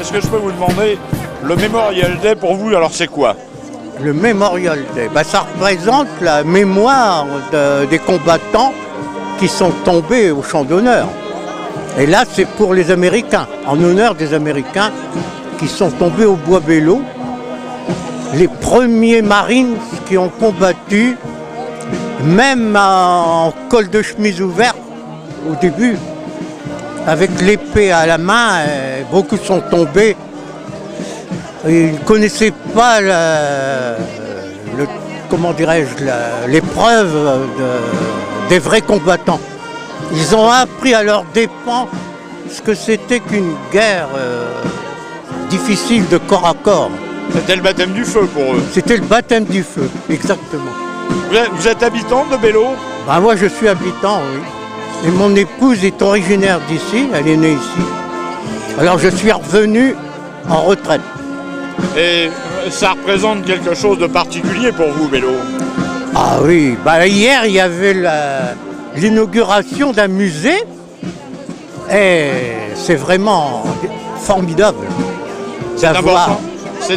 est-ce que je peux vous demander, le Memorial Day pour vous, alors c'est quoi? Le Memorial Day, ça représente la mémoire des combattants qui sont tombés au champ d'honneur. Et là, c'est pour les Américains, en honneur des Américains qui sont tombés au Bois Belleau. Les premiers Marines qui ont combattu, même en col de chemise ouverte au début, avec l'épée à la main, beaucoup sont tombés. Ils ne connaissaient pas comment dirais-je, l'épreuve des vrais combattants. Ils ont appris à leurs dépens ce que c'était qu'une guerre difficile de corps à corps. C'était le baptême du feu pour eux. C'était le baptême du feu, exactement. Vous êtes habitant de Belleau? Moi je suis habitant, oui. Et mon épouse est originaire d'ici, elle est née ici. Alors je suis revenu en retraite. Et ça représente quelque chose de particulier pour vous, Belleau? Ah oui, hier il y avait l'inauguration d'un musée et c'est vraiment formidable. C'est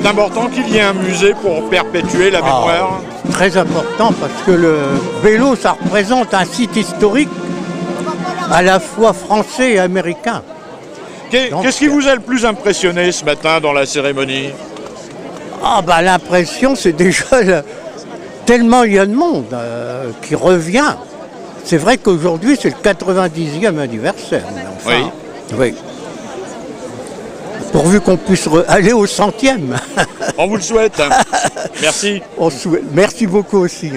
important qu'il y ait un musée pour perpétuer la mémoire. Très important parce que le Belleau, ça représente un site historique à la fois français et américain. Qu'est-ce qui vous a le plus impressionné ce matin dans la cérémonie? L'impression, c'est déjà tellement il y a de monde qui revient. C'est vrai qu'aujourd'hui, c'est le 90e anniversaire. Mais enfin, oui. Pourvu qu'on puisse aller au 100e. On vous le souhaite. Merci. Merci beaucoup aussi.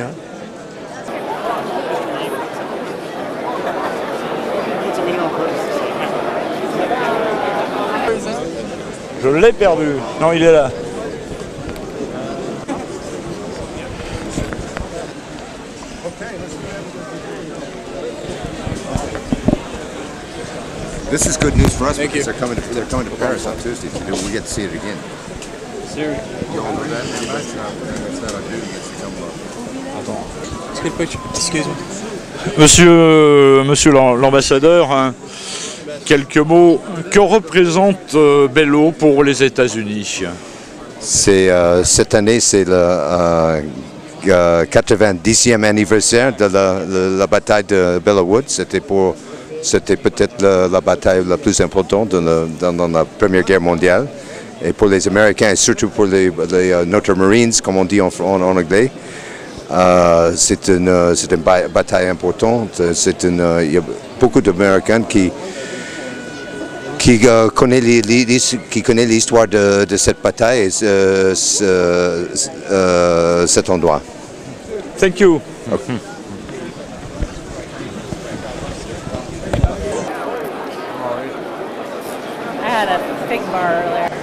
Je l'ai perdu. Non, il est là. This is good news for us because they're coming to Paris on Tuesday. We get to see it again. Monsieur l'ambassadeur, quelques mots. Que représente Belleau pour les États-Unis? Cette année, c'est le 90e anniversaire de la bataille de Belleau Wood. C'était peut-être la bataille la plus importante dans la Première Guerre mondiale. Et pour les Américains, et surtout pour les Notre Marines, comme on dit en anglais, c'est une bataille importante. Il y a beaucoup d'Américains qui connaissent l'histoire de cette bataille et cet endroit. Thank you. Okay.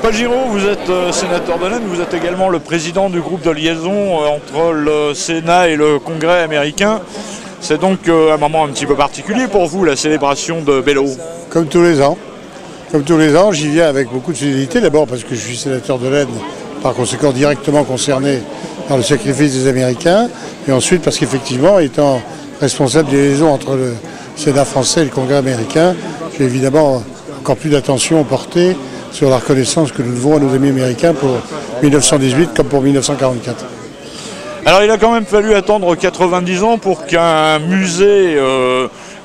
Paul Giraud, vous êtes sénateur de l'Aisne, vous êtes également le président du groupe de liaison entre le Sénat et le Congrès américain. C'est donc un moment un petit peu particulier pour vous, la célébration de Belleau. Comme tous les ans. Comme tous les ans, j'y viens avec beaucoup de fidélité. D'abord parce que je suis sénateur de l'Aisne, par conséquent directement concerné par le sacrifice des Américains. Et ensuite parce qu'effectivement, étant responsable des liaisons entre le Sénat français et le Congrès américain, j'ai évidemment encore plus d'attention portée sur la reconnaissance que nous devons à nos amis américains pour 1918 comme pour 1944. Alors il a quand même fallu attendre 90 ans pour qu'un musée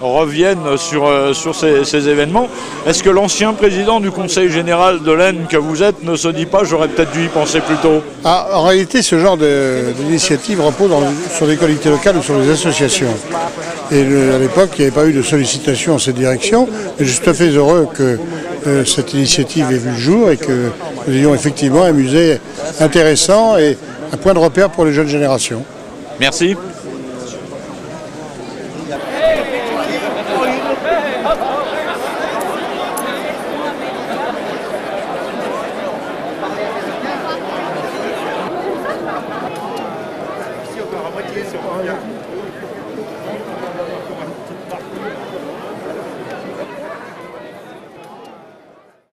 revienne sur ces événements. Est-ce que l'ancien président du Conseil général de l'Aisne que vous êtes ne se dit pas j'aurais peut-être dû y penser plus tôt? En réalité, ce genre d'initiative repose sur les collectivités locales ou sur les associations. Et à l'époque, il n'y avait pas eu de sollicitation en cette direction. Et je suis tout à fait heureux que cette initiative ait vu le jour et que nous ayons effectivement un musée intéressant et un point de repère pour les jeunes générations. Merci.